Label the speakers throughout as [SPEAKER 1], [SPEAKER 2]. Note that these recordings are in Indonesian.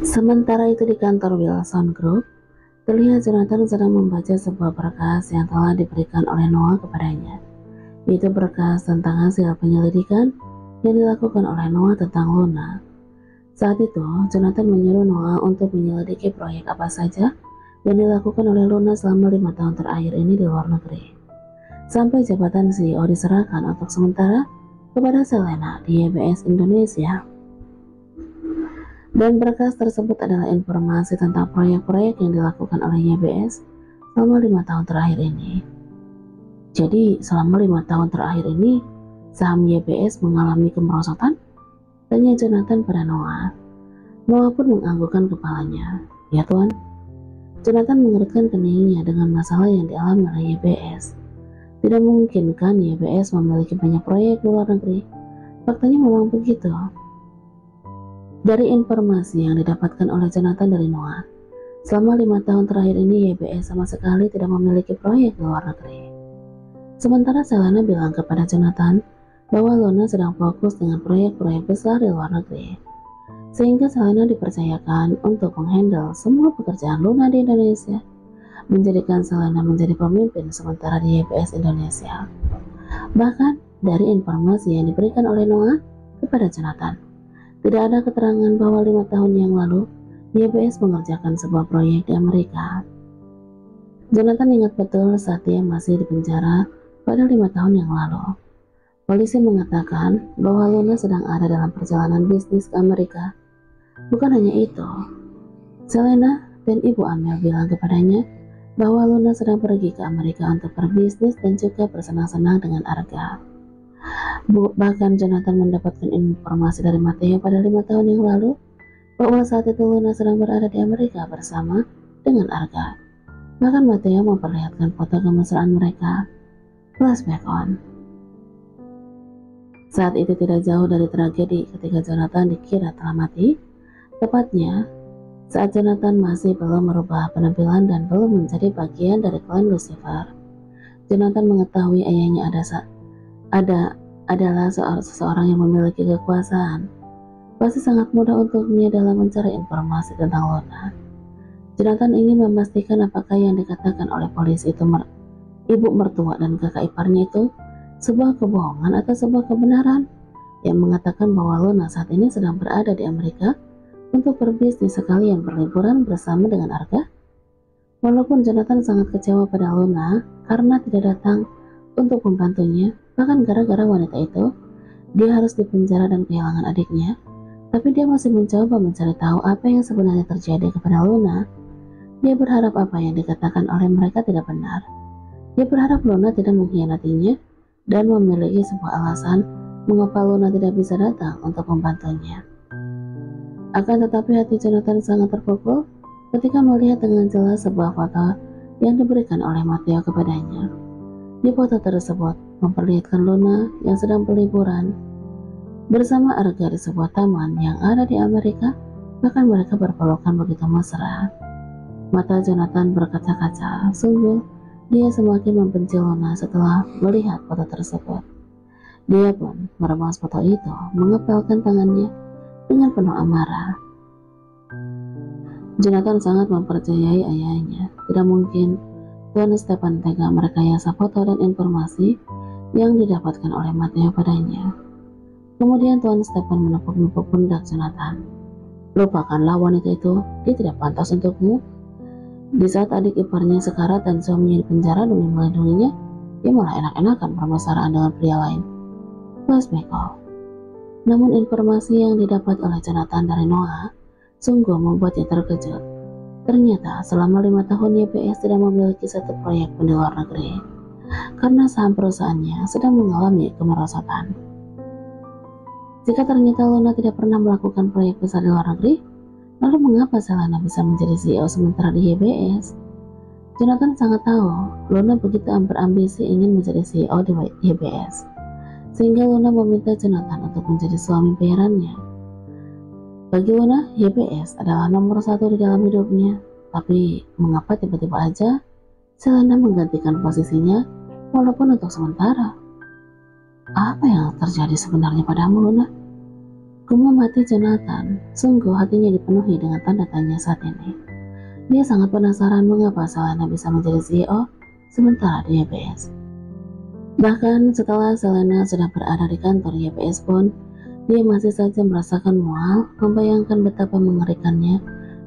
[SPEAKER 1] Sementara itu di kantor Wilson Group, terlihat Jonathan sedang membaca sebuah berkas yang telah diberikan oleh Noah kepadanya. Itu berkas tentang hasil penyelidikan yang dilakukan oleh Noah tentang Luna. Saat itu, Jonathan menyuruh Noah untuk menyelidiki proyek apa saja yang dilakukan oleh Luna selama 5 tahun terakhir ini di luar negeri. Sampai jabatan CEO diserahkan untuk sementara kepada Selena di YBS Indonesia. Dan berkas tersebut adalah informasi tentang proyek-proyek yang dilakukan oleh YBS selama 5 tahun terakhir ini. Jadi, selama 5 tahun terakhir ini, saham YBS mengalami kemerosotan? Tanya Jonathan pada Noah. Noah pun menganggukkan kepalanya. Ya Tuan. Jonathan mengerutkan keningnya dengan masalah yang dialami oleh YBS. Tidak mungkin kan YBS memiliki banyak proyek di luar negeri? Faktanya memang begitu. Dari informasi yang didapatkan oleh Jonathan dari Noah, selama 5 tahun terakhir ini YBS sama sekali tidak memiliki proyek di luar negeri. Sementara Selena bilang kepada Jonathan bahwa Luna sedang fokus dengan proyek-proyek besar di luar negeri, sehingga Selena dipercayakan untuk menghandle semua pekerjaan Luna di Indonesia, menjadikan Selena menjadi pemimpin sementara di YBS Indonesia. Bahkan dari informasi yang diberikan oleh Noah kepada Jonathan, tidak ada keterangan bahwa 5 tahun yang lalu YBS mengerjakan sebuah proyek di Amerika. Jonathan ingat betul saat dia masih di penjara pada 5 tahun yang lalu. Polisi mengatakan bahwa Luna sedang ada dalam perjalanan bisnis ke Amerika. Bukan hanya itu, Selena dan Ibu Amel bilang kepadanya bahwa Luna sedang pergi ke Amerika untuk berbisnis dan juga bersenang-senang dengan Arga. Bahkan Jonathan mendapatkan informasi dari Matteo pada 5 tahun yang lalu bahwa saat itu Luna sedang berada di Amerika bersama dengan Arga. Bahkan Matteo memperlihatkan foto kemesraan mereka. Flashback on. Saat itu tidak jauh dari tragedi ketika Jonathan dikira telah mati. Tepatnya saat Jonathan masih belum merubah penampilan dan belum menjadi bagian dari klan Lucifer. Jonathan mengetahui ayahnya adalah seseorang yang memiliki kekuasaan. Pasti sangat mudah untuknya dalam mencari informasi tentang Luna. Jonathan ingin memastikan apakah yang dikatakan oleh polisi itu ibu mertua dan kakak iparnya itu sebuah kebohongan atau sebuah kebenaran yang mengatakan bahwa Luna saat ini sedang berada di Amerika untuk berbisnis sekalian berliburan bersama dengan Arga. Walaupun Jonathan sangat kecewa pada Luna karena tidak datang untuk membantunya, bahkan gara-gara wanita itu, dia harus dipenjara dan kehilangan adiknya, tapi dia masih mencoba mencari tahu apa yang sebenarnya terjadi kepada Luna. Dia berharap apa yang dikatakan oleh mereka tidak benar. Dia berharap Luna tidak mengkhianatinya dan memiliki sebuah alasan mengapa Luna tidak bisa datang untuk membantunya. Akan tetapi hati Jonathan sangat terpukul ketika melihat dengan jelas sebuah foto yang diberikan oleh Matteo kepadanya. Di foto tersebut memperlihatkan Luna yang sedang berliburan bersama Arga di sebuah taman yang ada di Amerika, bahkan mereka berpelukan begitu mesra. Mata Jonathan berkaca-kaca, sungguh dia semakin membenci Luna setelah melihat foto tersebut. Dia pun meremas foto itu, mengepalkan tangannya dengan penuh amarah. Jonathan sangat mempercayai ayahnya. Tidak mungkin Tuan Stefan tega merekayasa foto dan informasi yang didapatkan oleh Matteo padanya. Kemudian Tuan Stefan menepuk-nepuk pundak Jonathan. Lupakanlah wanita itu, dia tidak pantas untukmu. Di saat adik iparnya sekarat dan suaminya di penjara demi melindunginya, dia malah enak-enakan bermesraan dengan pria lain. Flashback off. Namun informasi yang didapat oleh Jonathan dari Noah sungguh membuatnya terkejut. Ternyata selama 5 tahun YBS tidak memiliki satu proyek pun di luar negeri, karena saham perusahaannya sedang mengalami kemerosotan. Jika ternyata Luna tidak pernah melakukan proyek besar di luar negeri, lalu mengapa Selena bisa menjadi CEO sementara di YBS? Jonathan sangat tahu Luna begitu berambisi ingin menjadi CEO di YBS, sehingga Luna meminta Jonathan untuk menjadi suami bayarannya. Bagi Luna, YBS adalah nomor 1 di dalam hidupnya. Tapi mengapa tiba-tiba aja Selena menggantikan posisinya walaupun untuk sementara? Apa yang terjadi sebenarnya padamu, Luna? Hukuman mati Jonathan, sungguh hatinya dipenuhi dengan tanda tanya saat ini. Dia sangat penasaran mengapa Selena bisa menjadi CEO sementara di YBS. Bahkan setelah Selena sudah berada di kantor YBS pun, dia masih saja merasakan mual, membayangkan betapa mengerikannya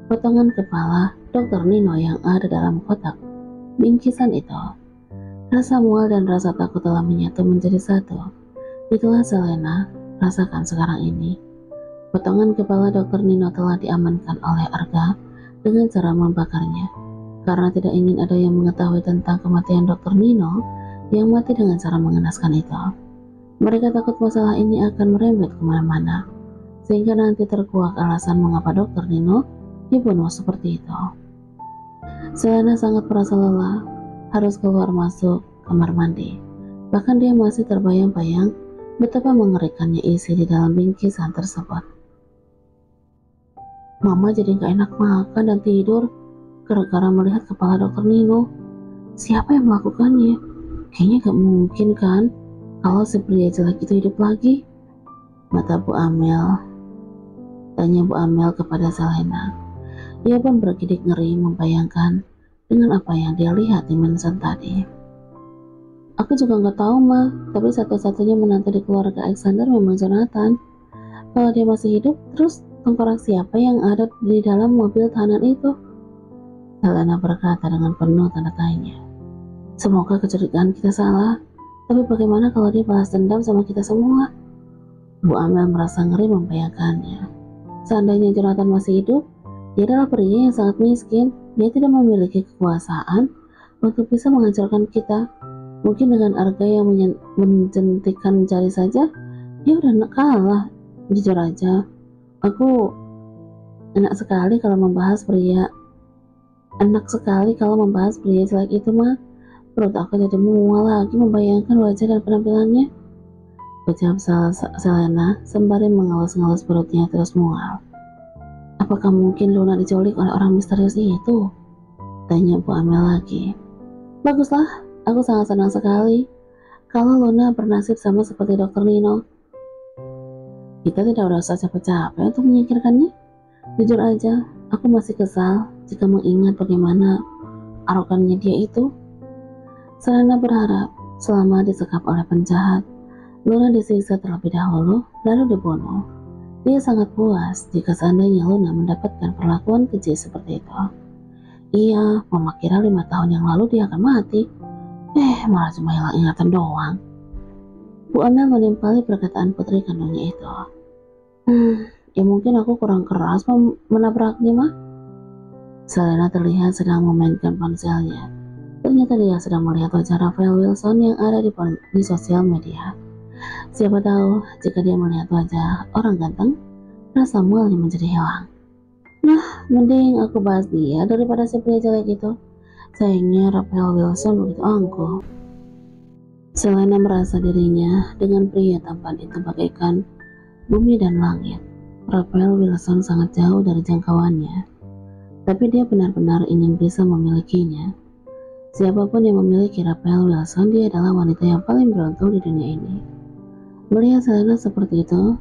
[SPEAKER 1] potongan kepala Dr. Nino yang ada dalam kotak bingkisan itu. Rasa mual dan rasa takut telah menyatu menjadi satu. Itulah Selena rasakan sekarang ini. Potongan kepala Dr. Nino telah diamankan oleh Arga dengan cara membakarnya, karena tidak ingin ada yang mengetahui tentang kematian Dr. Nino yang mati dengan cara mengenaskan itu. Mereka takut masalah ini akan merembet kemana-mana, sehingga nanti terkuak alasan mengapa Dr. Nino dibunuh seperti itu. Selena sangat merasa lelah, harus keluar masuk kamar mandi. Bahkan dia masih terbayang-bayang betapa mengerikannya isi di dalam bingkisan tersebut. Mama jadi gak enak makan dan tidur gara-gara melihat kepala Dr. Nino. Siapa yang melakukannya? Kayaknya gak mungkin kan kalau si pria jelek itu hidup lagi. Mata Bu Amel, tanya Bu Amel kepada Selena. Ia pun bergidik ngeri membayangkan dengan apa yang dia lihat di Mansion tadi. Aku juga nggak tahu Ma, tapi satu-satunya menantu di keluarga Alexander memang Jonathan. Kalau dia masih hidup, terus tengkorak siapa yang ada di dalam mobil tahanan itu? Selena berkata dengan penuh tanda tanya. Semoga kecurigaan kita salah, tapi bagaimana kalau dia balas dendam sama kita semua? Bu Amel merasa ngeri membayangkannya. Seandainya Jonathan masih hidup, dia adalah pria yang sangat miskin. Dia tidak memiliki kekuasaan untuk bisa menghancurkan kita. Mungkin dengan Arga yang menjentikan jari saja, dia udah kalah. Jujur aja, aku enak sekali kalau membahas pria jelek itu mah. Perut aku jadi mual lagi membayangkan wajah dan penampilannya, ucap Selena sembari mengelus-ngelus perutnya terus mual. Apakah mungkin Luna diculik oleh orang misterius itu? Tanya Bu Amel lagi. Baguslah, aku sangat senang sekali kalau Luna bernasib sama seperti Dr. Nino. Kita tidak usah capek-capek untuk menyingkirkannya. Jujur aja, aku masih kesal jika mengingat bagaimana arogannya dia itu. Selena berharap selama disekap oleh penjahat, Luna disiksa terlebih dahulu lalu dibunuh. Dia sangat puas jika seandainya Luna mendapatkan perlakuan keji seperti itu. Iya, Mama kira 5 tahun yang lalu dia akan mati. Malah cuma hilang ingatan doang. Bu Amel menimpali perkataan putri kandungnya itu. Ya mungkin aku kurang keras menabraknya, Mah. Selena terlihat sedang memainkan ponselnya. Ternyata dia sedang melihat wajah Rafael Wilson yang ada di sosial media. Siapa tahu jika dia melihat wajah orang ganteng, rasa mualnya menjadi hilang. Nah, mending aku bahas dia daripada si pria jelek itu. Sayangnya Rafael Wilson begitu angkuh. Selena merasa dirinya dengan pria tampan itu bagaikan bumi dan langit. Rafael Wilson sangat jauh dari jangkauannya, tapi dia benar-benar ingin bisa memilikinya. Siapapun yang memiliki Rafael Wilson, dia adalah wanita yang paling beruntung di dunia ini. Melihat Selena seperti itu,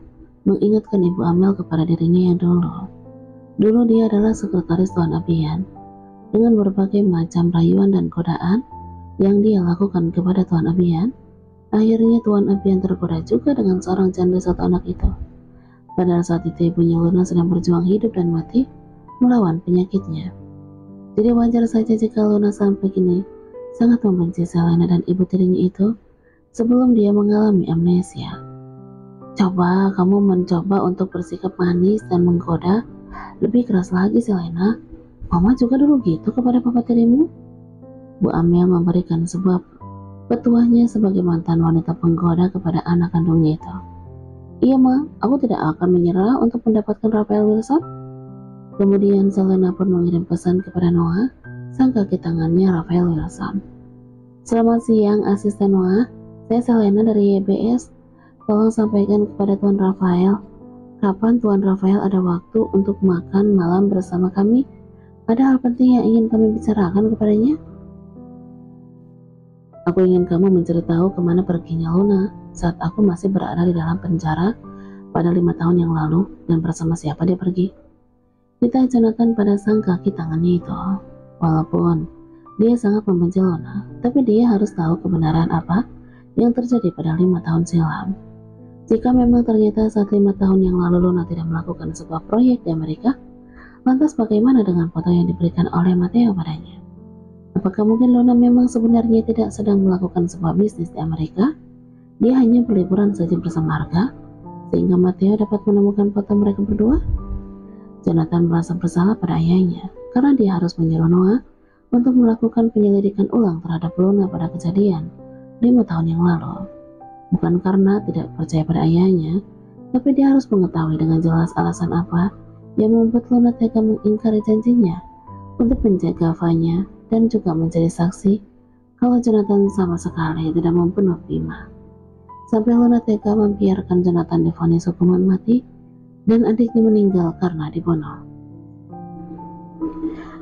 [SPEAKER 1] mengingatkan Ibu Amel kepada dirinya yang dulu. Dulu dia adalah sekretaris Tuan Abian. Dengan berbagai macam rayuan dan godaan yang dia lakukan kepada Tuan Abian, akhirnya Tuan Abian tergoda juga dengan seorang janda 1 anak itu. Padahal saat itu ibunya Luna sedang berjuang hidup dan mati melawan penyakitnya. Jadi wajar saja jika Luna sampai kini sangat membenci Selena dan ibu tirinya itu sebelum dia mengalami amnesia. Coba kamu mencoba untuk bersikap manis dan menggoda lebih keras lagi, Selena. Mama juga dulu gitu kepada papa tirimu. Bu Amel memberikan sebuah petuahnya sebagai mantan wanita penggoda kepada anak kandungnya itu. Iya Ma, aku tidak akan menyerah untuk mendapatkan Rafael Wilson. Kemudian Selena pun mengirim pesan kepada Noah, sang kaki tangannya Rafael Wilson. Selamat siang asisten Noah, saya Selena dari YBS. Tolong sampaikan kepada Tuan Rafael, kapan Tuan Rafael ada waktu untuk makan malam bersama kami? Ada hal penting yang ingin kami bicarakan kepadanya. Aku ingin kamu mencari tahu kemana perginya Luna saat aku masih berada di dalam penjara pada 5 tahun yang lalu dan bersama siapa dia pergi. Kita Jonathan pada sang kaki tangannya itu. Walaupun dia sangat membenci Luna, tapi dia harus tahu kebenaran apa yang terjadi pada 5 tahun silam. Jika memang ternyata saat 5 tahun yang lalu Luna tidak melakukan sebuah proyek di Amerika, lantas bagaimana dengan foto yang diberikan oleh Matteo padanya? Apakah mungkin Luna memang sebenarnya tidak sedang melakukan sebuah bisnis di Amerika? Dia hanya berliburan saja bersama Arga, sehingga Matteo dapat menemukan foto mereka berdua? Jonathan merasa bersalah pada ayahnya karena dia harus menyuruh Noah untuk melakukan penyelidikan ulang terhadap Luna pada kejadian 5 tahun yang lalu. Bukan karena tidak percaya pada ayahnya, tapi dia harus mengetahui dengan jelas alasan apa yang membuat Luna tega mengingkari janjinya untuk menjaga Vanya dan juga menjadi saksi kalau Jonathan sama sekali tidak membunuh Bima. Sampai Luna tega membiarkan Jonathan divonis hukuman mati dan adiknya meninggal karena dibunuh.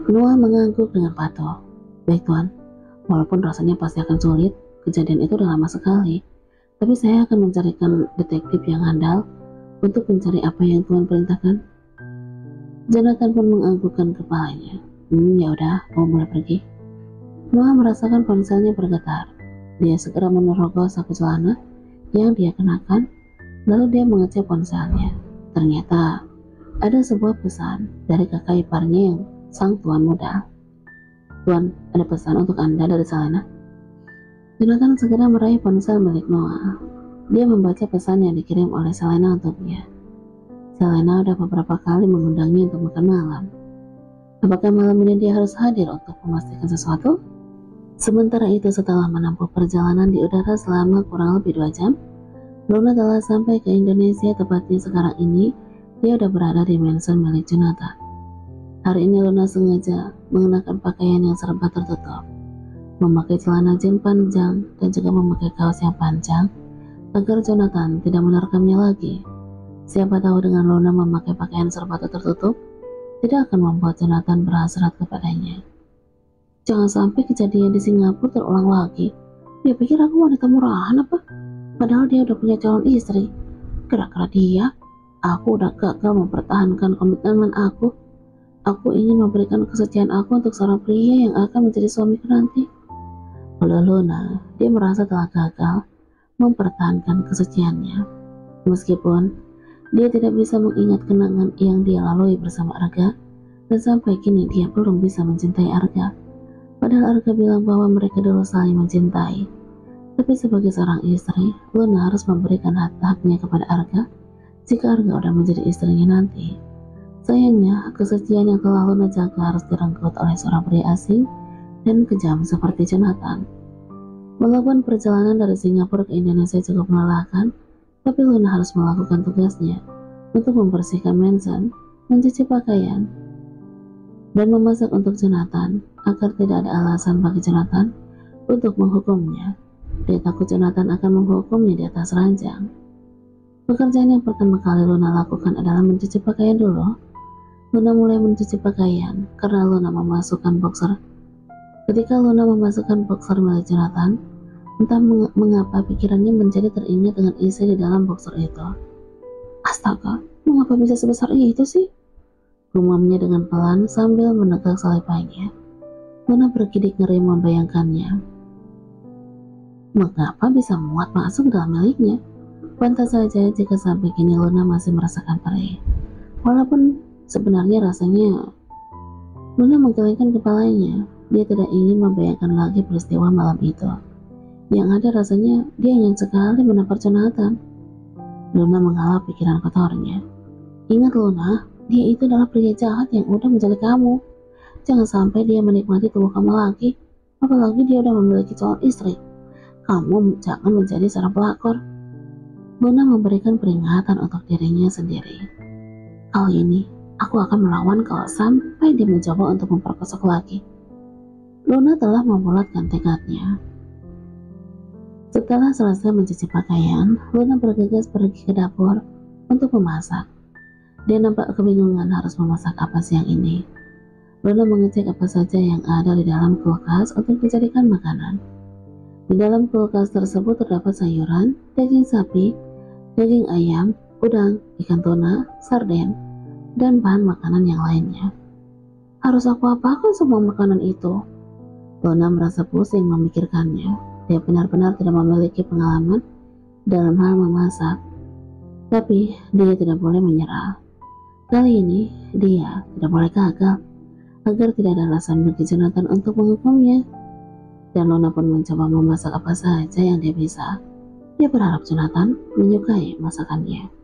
[SPEAKER 1] Noah mengangguk dengan patuh. Baik Tuan, walaupun rasanya pasti akan sulit, kejadian itu udah lama sekali, tapi saya akan mencarikan detektif yang handal untuk mencari apa yang Tuan perintahkan. Jonathan pun menganggukkan kepalanya. Ya udah, kamu boleh pergi. Noah merasakan ponselnya bergetar. Dia segera menerogoh saku celana yang dia kenakan, lalu dia mengecek ponselnya. Ternyata ada sebuah pesan dari kakak iparnya yang sang tuan muda. Tuan, ada pesan untuk Anda dari Selena. Jonathan segera meraih ponsel milik Noah. Dia membaca pesan yang dikirim oleh Selena untuknya. Selena udah beberapa kali mengundangnya untuk makan malam. Apakah malam ini dia harus hadir untuk memastikan sesuatu? Sementara itu, setelah menempuh perjalanan di udara selama kurang lebih 2 jam, Luna telah sampai ke Indonesia. Tepatnya sekarang ini dia udah berada di mansion milik Jonathan. Hari ini Luna sengaja mengenakan pakaian yang serba tertutup, memakai celana jeans panjang dan juga memakai kaos yang panjang agar Jonathan tidak menerkamnya lagi. Siapa tahu dengan Luna memakai pakaian serba tertutup tidak akan membuat Jonathan berhasrat kepadanya. Jangan sampai kejadian di Singapura terulang lagi. Dia pikir aku wanita murahan apa? Padahal dia udah punya calon istri. Gara-gara dia, aku udah gagal mempertahankan komitmen aku. Aku ingin memberikan kesetiaan aku untuk seorang pria yang akan menjadi suamiku nanti. Oleh Luna, dia merasa telah gagal mempertahankan kesetiaannya. Meskipun dia tidak bisa mengingat kenangan yang dia lalui bersama Arga, dan sampai kini dia belum bisa mencintai Arga. Padahal Arga bilang bahwa mereka dulu saling mencintai. Tapi sebagai seorang istri, Luna harus memberikan hak-haknya kepada Arga jika Arga udah menjadi istrinya nanti. Sayangnya, kesetiaan yang telah Luna jaga harus direnggut oleh seorang pria asing dan kejam seperti Jonathan. Walaupun perjalanan dari Singapura ke Indonesia cukup melelahkan, tapi Luna harus melakukan tugasnya untuk membersihkan mansion, mencuci pakaian, dan memasak untuk Jonathan agar tidak ada alasan bagi Jonathan untuk menghukumnya. Dia takut Jonathan akan menghukumnya di atas ranjang. Pekerjaan yang pertama kali Luna lakukan adalah mencuci pakaian dulu. Luna mulai mencuci pakaian karena Luna memasukkan boxer. Ketika Luna memasukkan boxer milik Jonathan, entah mengapa pikirannya menjadi teringat dengan isi di dalam boxer itu. Astaga, mengapa bisa sebesar itu sih? Gumamnya dengan pelan sambil menegak selipanya. Luna bergidik ngeri membayangkannya. Mengapa bisa muat masuk dalam miliknya? Pantas saja jika sampai kini Luna masih merasakan perih. Walaupun sebenarnya rasanya Luna menggelengkan kepalanya. Dia tidak ingin membayangkan lagi peristiwa malam itu. Yang ada rasanya dia ingin sekali menampar Jonathan. Luna menghalau pikiran kotornya. Ingat Luna, dia itu adalah pria jahat yang udah menculik kamu. Jangan sampai dia menikmati tubuh kamu lagi. Apalagi dia udah memiliki calon istri. Kamu jangan menjadi seorang pelakor. Luna memberikan peringatan untuk dirinya sendiri. Kali ini, aku akan melawan kalau sampai dia mencoba untuk memperkosok lagi. Luna telah membulatkan tekadnya. Setelah selesai mencuci pakaian, Luna bergegas pergi ke dapur untuk memasak. Dia nampak kebingungan harus memasak apa siang ini. Luna mengecek apa saja yang ada di dalam kulkas untuk dijadikan makanan. Di dalam kulkas tersebut terdapat sayuran, daging sapi, daging ayam, udang, ikan tuna, sarden, dan bahan makanan yang lainnya. Harus aku apakan semua makanan itu? Luna merasa pusing memikirkannya. Dia benar-benar tidak memiliki pengalaman dalam hal memasak. Tapi dia tidak boleh menyerah. Kali ini dia tidak boleh gagal agar tidak ada alasan bagi Jonathan untuk menghukumnya. Dan Luna pun mencoba memasak apa saja yang dia bisa. Dia berharap Jonathan menyukai masakannya.